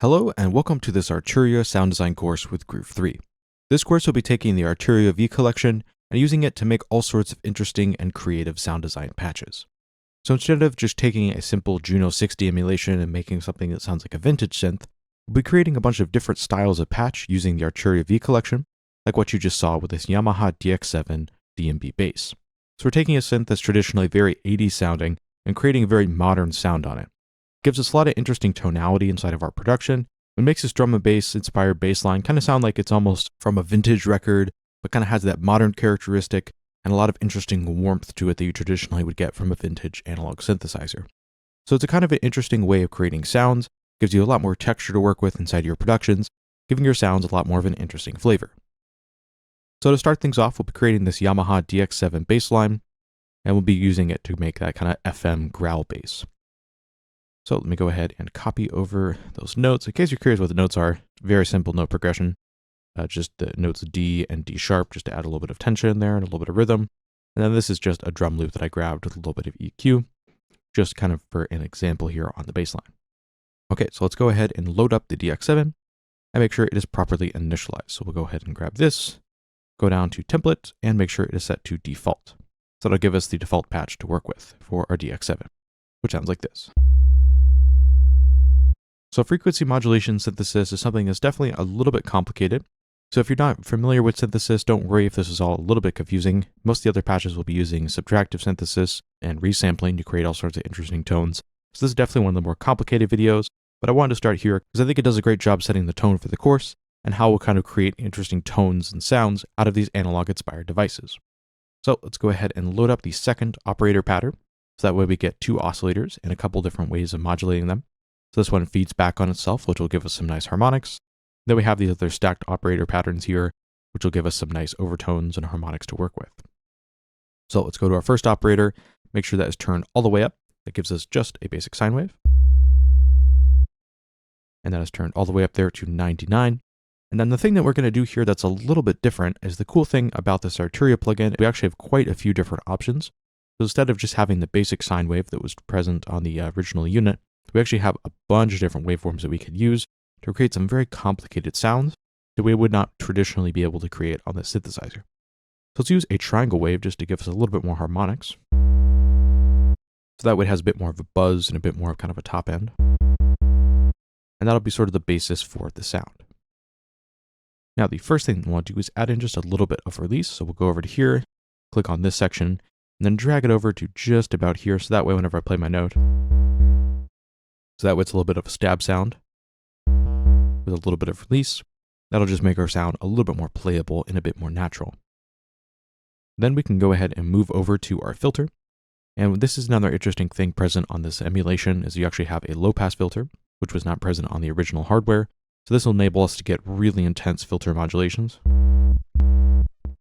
Hello and welcome to this Arturia sound design course with Groove 3. This course will be taking the Arturia V Collection and using it to make all sorts of interesting and creative sound design patches. So instead of just taking a simple Juno 60 emulation and making something that sounds like a vintage synth, we'll be creating a bunch of different styles of patch using the Arturia V Collection, like what you just saw with this Yamaha DX7 DnB bass. So we're taking a synth that's traditionally very 80s sounding and creating a very modern sound on it. Gives us a lot of interesting tonality inside of our production. It makes this drum and bass inspired bass line kind of sound like it's almost from a vintage record, but kind of has that modern characteristic and a lot of interesting warmth to it that you traditionally would get from a vintage analog synthesizer. So it's a kind of an interesting way of creating sounds, gives you a lot more texture to work with inside your productions, giving your sounds a lot more of an interesting flavor. So to start things off, we'll be creating this Yamaha DX7 bass line, and we'll be using it to make that kind of FM growl bass. So let me go ahead and copy over those notes. In case you're curious what the notes are, very simple note progression. Just the notes D and D sharp, just to add a little bit of tension in there and a little bit of rhythm. And then this is just a drum loop that I grabbed with a little bit of EQ, just kind of for an example here on the bass line. Okay, so let's go ahead and load up the DX7 and make sure it is properly initialized. So we'll go ahead and grab this, go down to template, and make sure it is set to default. So it'll give us the default patch to work with for our DX7, which sounds like this. So frequency modulation synthesis is something that's definitely a little bit complicated. So if you're not familiar with synthesis, don't worry if this is all a little bit confusing. Most of the other patches will be using subtractive synthesis and resampling to create all sorts of interesting tones. So this is definitely one of the more complicated videos, but I wanted to start here because I think it does a great job setting the tone for the course and how we'll kind of create interesting tones and sounds out of these analog inspired devices. So let's go ahead and load up the second operator pattern. So that way we get two oscillators and a couple different ways of modulating them. So this one feeds back on itself, which will give us some nice harmonics. Then we have these other stacked operator patterns here, which will give us some nice overtones and harmonics to work with. So let's go to our first operator, make sure that is turned all the way up. That gives us just a basic sine wave. And that is turned all the way up there to 99. And then the thing that we're going to do here that's a little bit different is the cool thing about this Arturia plugin, we actually have quite a few different options. So instead of just having the basic sine wave that was present on the original unit, we actually have a bunch of different waveforms that we could use to create some very complicated sounds that we would not traditionally be able to create on this synthesizer. So let's use a triangle wave just to give us a little bit more harmonics. So that way it has a bit more of a buzz and a bit more of kind of a top end. And that'll be sort of the basis for the sound. Now the first thing we want to do is add in just a little bit of release. So we'll go over to here, click on this section, and then drag it over to just about here. So that way whenever I play my note, so that way it's a little bit of a stab sound with a little bit of release. That'll just make our sound a little bit more playable and a bit more natural. Then we can go ahead and move over to our filter. And this is another interesting thing present on this emulation is you actually have a low pass filter, which was not present on the original hardware. So this will enable us to get really intense filter modulations,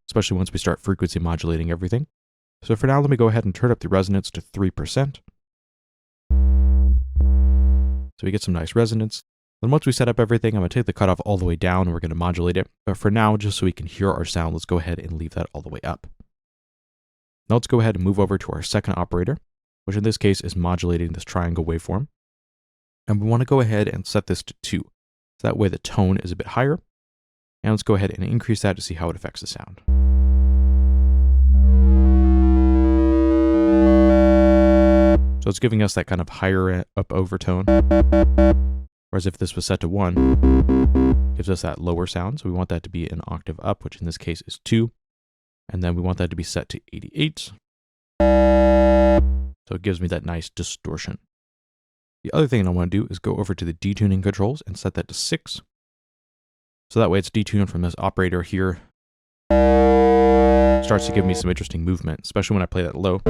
especially once we start frequency modulating everything. So for now, let me go ahead and turn up the resonance to 3%. So we get some nice resonance. Then once we set up everything, I'm going to take the cutoff all the way down and we're going to modulate it. But for now, just so we can hear our sound, let's go ahead and leave that all the way up. Now let's go ahead and move over to our second operator, which in this case is modulating this triangle waveform. And we want to go ahead and set this to 2. So that way the tone is a bit higher. And let's go ahead and increase that to see how it affects the sound. So it's giving us that kind of higher up overtone. Whereas if this was set to 1, gives us that lower sound. So we want that to be an octave up, which in this case is 2. And then we want that to be set to 88. So it gives me that nice distortion. The other thing I want to do is go over to the detuning controls and set that to 6. So that way it's detuned from this operator here. Starts to give me some interesting movement, especially when I play that low.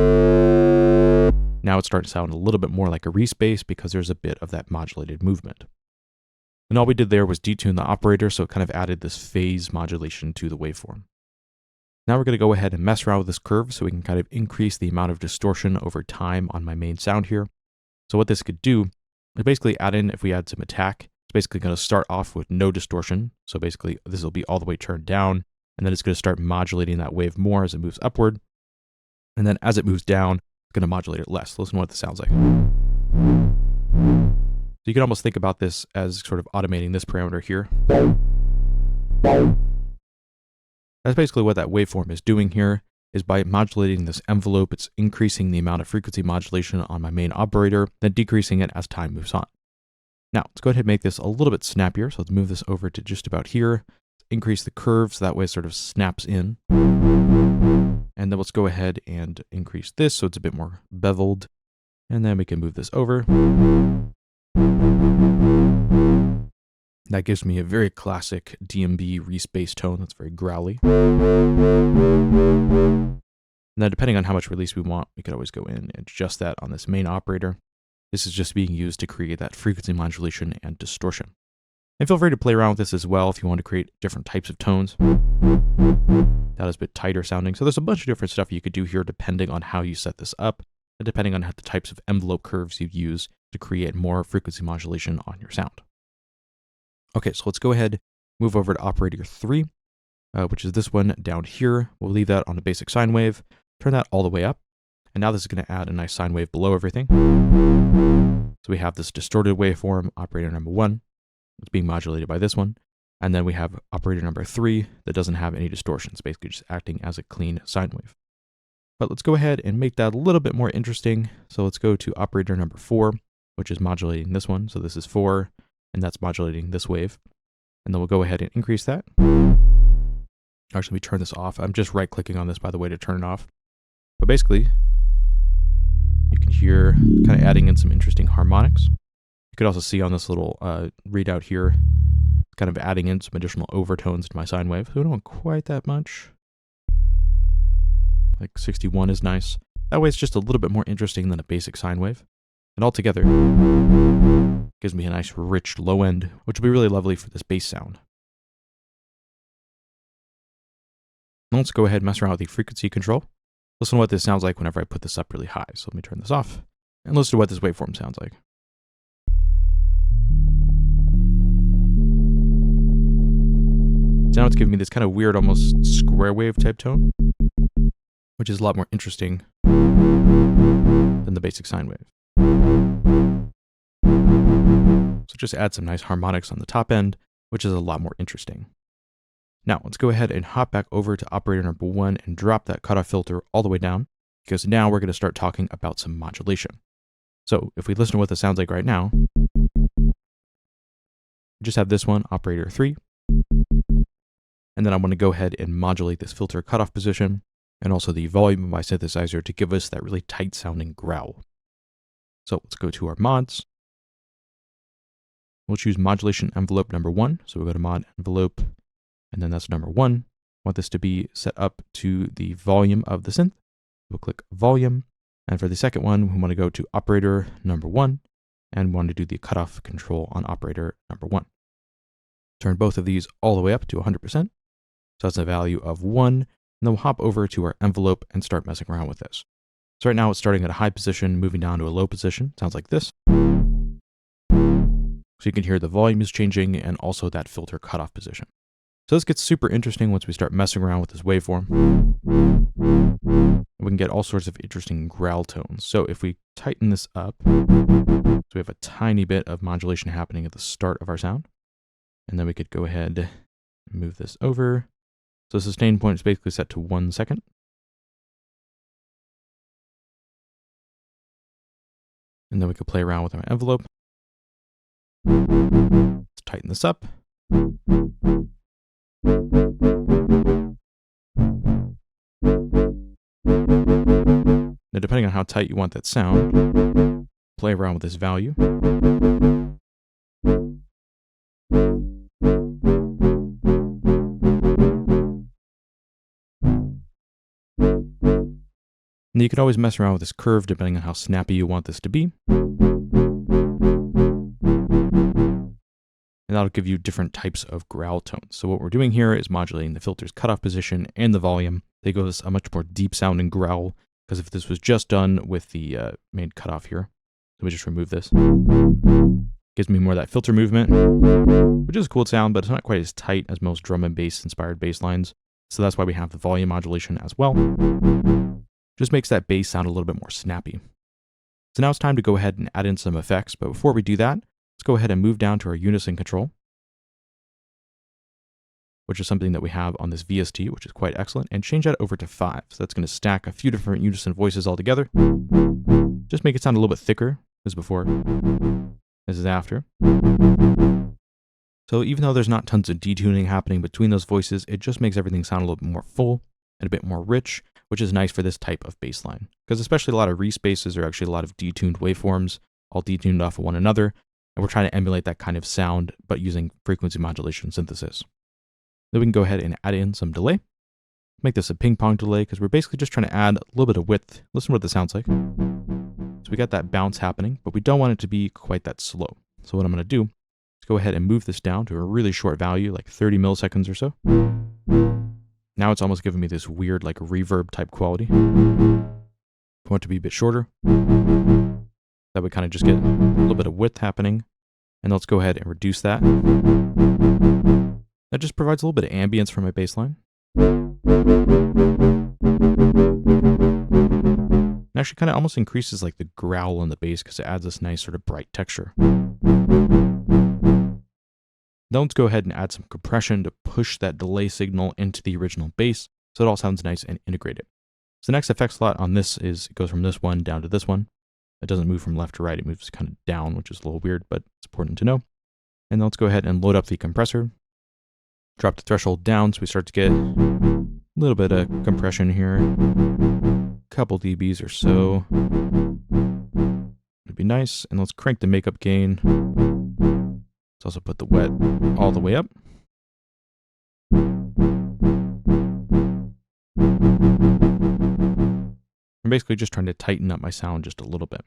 Now it's starting to sound a little bit more like a respace because there's a bit of that modulated movement. And all we did there was detune the operator, so it kind of added this phase modulation to the waveform. Now we're going to go ahead and mess around with this curve so we can kind of increase the amount of distortion over time on my main sound here. So what this could do is basically add in, if we add some attack, basically going to start off with no distortion. So basically this will be all the way turned down, and then it's going to start modulating that wave more as it moves upward. And then as it moves down, it's going to modulate it less. Listen to what this sounds like. So you can almost think about this as sort of automating this parameter here. That's basically what that waveform is doing here, is by modulating this envelope, it's increasing the amount of frequency modulation on my main operator, then decreasing it as time moves on. Now, let's go ahead and make this a little bit snappier. So let's move this over to just about here. Increase the curve so that way it sort of snaps in. And then let's go ahead and increase this so it's a bit more beveled. And then we can move this over. That gives me a very classic DnB respace tone that's very growly. Now, depending on how much release we want, we could always go in and adjust that on this main operator. This is just being used to create that frequency modulation and distortion. And feel free to play around with this as well if you want to create different types of tones. That is a bit tighter sounding. So there's a bunch of different stuff you could do here depending on how you set this up, and depending on the types of envelope curves you use to create more frequency modulation on your sound. Okay, so let's go ahead, move over to operator 3, which is this one down here. We'll leave that on a basic sine wave, turn that all the way up, and now this is going to add a nice sine wave below everything. So we have this distorted waveform, operator number 1, it's being modulated by this one, and then we have operator number 3 that doesn't have any distortions, basically just acting as a clean sine wave. But let's go ahead and make that a little bit more interesting. So let's go to operator number 4, which is modulating this one. So this is 4, and that's modulating this wave. And then we'll go ahead and increase that. Actually, let me turn this off. I'm just right-clicking on this, by the way, to turn it off. But basically, you can hear kind of adding in some interesting harmonics. You could also see on this little readout here, kind of adding in some additional overtones to my sine wave. So I don't want quite that much. Like 61 is nice. That way it's just a little bit more interesting than a basic sine wave. And altogether, gives me a nice rich low end, which will be really lovely for this bass sound. Now let's go ahead and mess around with the frequency control. Listen to what this sounds like whenever I put this up really high. So let me turn this off, and listen to what this waveform sounds like. So now it's giving me this kind of weird, almost square wave type tone, which is a lot more interesting than the basic sine wave. So just add some nice harmonics on the top end, which is a lot more interesting. Now let's go ahead and hop back over to operator number 1 and drop that cutoff filter all the way down, because now we're going to start talking about some modulation. So if we listen to what this sounds like right now, we just have this one, operator 3, and then I want to go ahead and modulate this filter cutoff position and also the volume of my synthesizer to give us that really tight sounding growl. So let's go to our mods. We'll choose modulation envelope number 1. So we'll go to mod envelope, and then that's number 1. I want this to be set up to the volume of the synth. We'll click volume. And for the second one, we want to go to operator number 1 and want to do the cutoff control on operator number 1. Turn both of these all the way up to 100%. So that's a value of 1. And then we'll hop over to our envelope and start messing around with this. So right now it's starting at a high position, moving down to a low position. Sounds like this. So you can hear the volume is changing and also that filter cutoff position. So this gets super interesting once we start messing around with this waveform. We can get all sorts of interesting growl tones. So if we tighten this up, so we have a tiny bit of modulation happening at the start of our sound. And then we could go ahead and move this over. So sustain point is basically set to 1 second. And then we could play around with our envelope. Let's tighten this up. Now, depending on how tight you want that sound, play around with this value. And you can always mess around with this curve depending on how snappy you want this to be. And that'll give you different types of growl tones. So what we're doing here is modulating the filter's cutoff position and the volume. They give us a much more deep sounding growl, because if this was just done with the main cutoff here, let me just remove this. Gives me more of that filter movement, which is a cool sound, but it's not quite as tight as most drum and bass inspired bass lines. So that's why we have the volume modulation as well. Just makes that bass sound a little bit more snappy. So now it's time to go ahead and add in some effects, but before we do that, let's go ahead and move down to our unison control, which is something that we have on this VST, which is quite excellent, and change that over to 5. So that's going to stack a few different unison voices all together. Just make it sound a little bit thicker. This is before, this is after. So even though there's not tons of detuning happening between those voices, it just makes everything sound a little bit more full and a bit more rich, which is nice for this type of bass line. Because especially a lot of respaces are actually a lot of detuned waveforms, all detuned off of one another, and we're trying to emulate that kind of sound, but using frequency modulation synthesis. Then we can go ahead and add in some delay. Make this a ping pong delay, because we're basically just trying to add a little bit of width. Listen to what this sounds like. So we got that bounce happening, but we don't want it to be quite that slow. So what I'm going to do is go ahead and move this down to a really short value, like 30 milliseconds or so. Now it's almost giving me this weird like reverb type quality. I want it to be a bit shorter. That would kind of just get a little bit of width happening. And let's go ahead and reduce that. That just provides a little bit of ambience for my bass line. It actually kind of almost increases like the growl on the bass because it adds this nice sort of bright texture. Then let's go ahead and add some compression to push that delay signal into the original bass so it all sounds nice and integrated. So the next effect slot on this is, it goes from this one down to this one. It doesn't move from left to right, it moves kind of down, which is a little weird, but it's important to know. And then let's go ahead and load up the compressor. Drop the threshold down so we start to get a little bit of compression here. A couple dBs or so. It'd be nice. And let's crank the makeup gain. Let's also put the wet all the way up. I'm basically just trying to tighten up my sound just a little bit.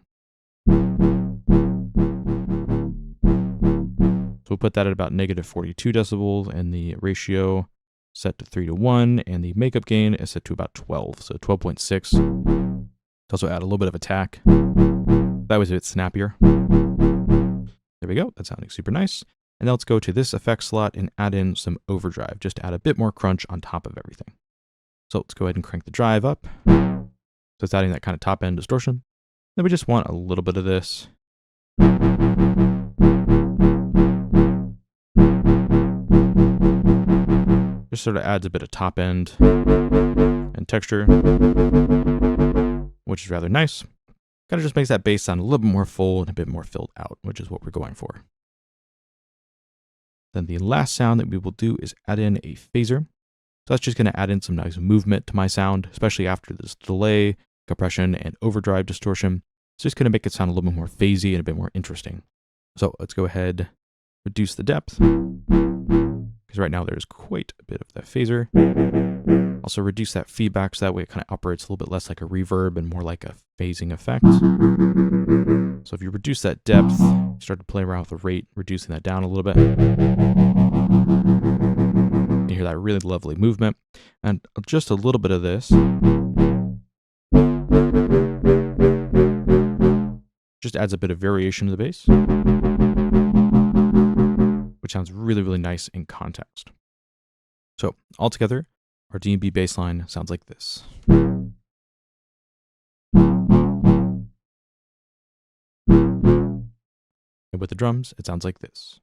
So we'll put that at about negative 42 decibels, and the ratio set to 3:1, and the makeup gain is set to about 12, so 12.6. Let's also add a little bit of attack. That was a bit snappier. There we go, that's sounding super nice. And now let's go to this effect slot and add in some overdrive, just to add a bit more crunch on top of everything. So let's go ahead and crank the drive up. So it's adding that kind of top end distortion. Then we just want a little bit of this. Just sort of adds a bit of top end and texture, which is rather nice. Kind of just makes that bass sound a little bit more full and a bit more filled out, which is what we're going for. Then the last sound that we will do is add in a phaser. So that's just going to add in some nice movement to my sound, especially after this delay, compression, and overdrive distortion. It's just going to make it sound a little bit more phasey and a bit more interesting. So let's go ahead, reduce the depth, because right now there's quite a bit of that phaser. Also reduce that feedback so that way it kind of operates a little bit less like a reverb and more like a phasing effect. So if you reduce that depth, start to play around with the rate, reducing that down a little bit. You hear that really lovely movement. And just a little bit of this. Just adds a bit of variation to the bass, which sounds really, really nice in context. So altogether, our DnB bass line sounds like this. And with the drums, it sounds like this.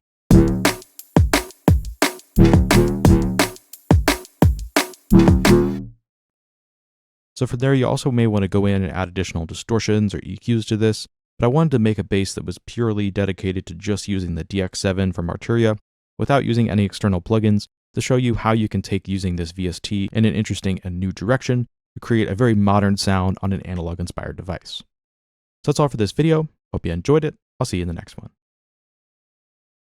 So from there, you also may want to go in and add additional distortions or EQs to this, but I wanted to make a bass that was purely dedicated to just using the DX7 from Arturia without using any external plugins, to show you how you can take using this VST in an interesting and new direction to create a very modern sound on an analog-inspired device. So that's all for this video. Hope you enjoyed it. I'll see you in the next one.